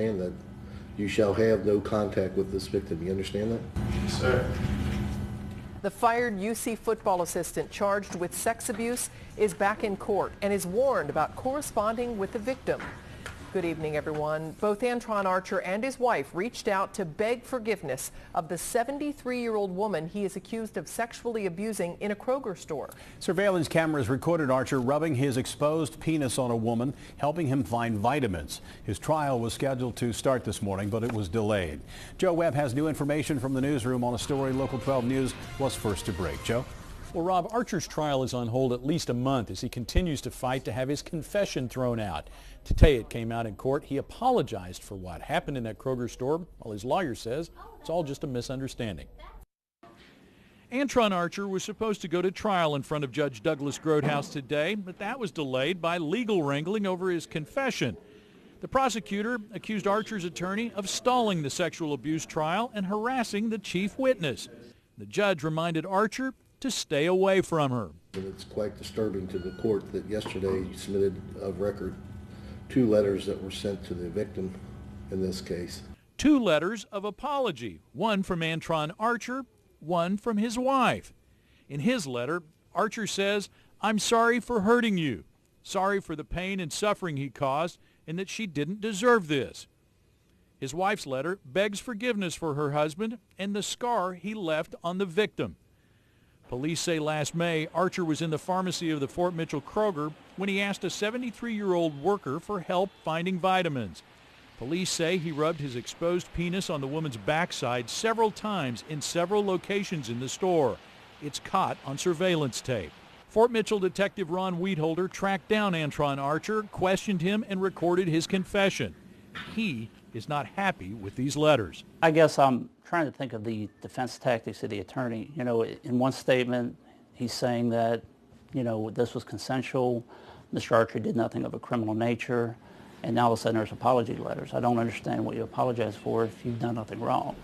And that you shall have no contact with this victim. You understand that? Yes, sir. The fired UC football assistant charged with sex abuse is back in court and is warned about corresponding with the victim. Good evening, everyone. Both Antrione Archer and his wife reached out to beg forgiveness of the 73-year-old woman he is accused of sexually abusing in a Kroger store. Surveillance cameras recorded Archer rubbing his exposed penis on a woman, helping him find vitamins. His trial was scheduled to start this morning, but it was delayed. Joe Webb has new information from the newsroom on a story Local 12 News was first to break. Joe? Well, Rob, Archer's trial is on hold at least a month as he continues to fight to have his confession thrown out. Today it came out in court. He apologized for what happened in that Kroger store, while his lawyer says it's all just a misunderstanding. Antrione Archer was supposed to go to trial in front of Judge Douglas Grothaus today, but that was delayed by legal wrangling over his confession. The prosecutor accused Archer's attorney of stalling the sexual abuse trial and harassing the chief witness. The judge reminded Archer to stay away from her. And it's quite disturbing to the court that yesterday you submitted of record 2 letters that were sent to the victim in this case. 2 letters of apology, one from Antrione Archer, one from his wife. In his letter, Archer says, "I'm sorry for hurting you, sorry for the pain and suffering he caused, and that she didn't deserve this." His wife's letter begs forgiveness for her husband and the scar he left on the victim. Police say last May, Archer was in the pharmacy of the Fort Mitchell Kroger when he asked a 73-year-old worker for help finding vitamins. Police say he rubbed his exposed penis on the woman's backside several times in several locations in the store. It's caught on surveillance tape. Fort Mitchell Detective Ron Weedholder tracked down Antrione Archer, questioned him, and recorded his confession. He is not happy with these letters. I guess I'm trying to think of the defense tactics of the attorney. You know, in one statement, he's saying that, you know, this was consensual, Mr. Archer did nothing of a criminal nature, and now all of a sudden there's apology letters. I don't understand what you apologize for if you've done nothing wrong.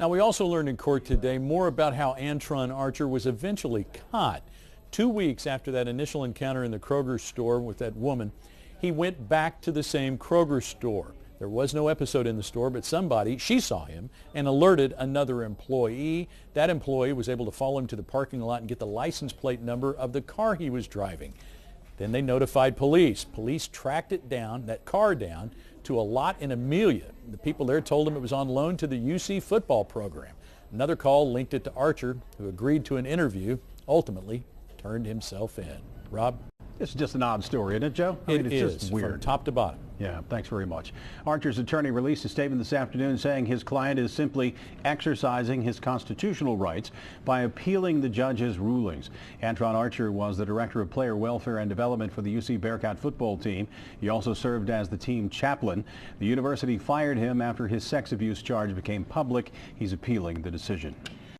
Now, we also learned in court today more about how Antrione Archer was eventually caught. 2 weeks after that initial encounter in the Kroger store with that woman, he went back to the same Kroger store. There was no episode in the store, but she saw him and alerted another employee. That employee was able to follow him to the parking lot and get the license plate number of the car he was driving. Then they notified police. Police tracked that car down to a lot in Amelia. The people there told him it was on loan to the UC football program. Another call linked it to Archer, who agreed to an interview, ultimately turned himself in. Rob? It's just an odd story, isn't it, Joe? It is, just weird. from top to bottom. Yeah, thanks very much. Archer's attorney released a statement this afternoon saying his client is simply exercising his constitutional rights by appealing the judge's rulings. Antrione Archer was the director of player welfare and development for the UC Bearcat football team. He also served as the team chaplain. The university fired him after his sex abuse charge became public. He's appealing the decision.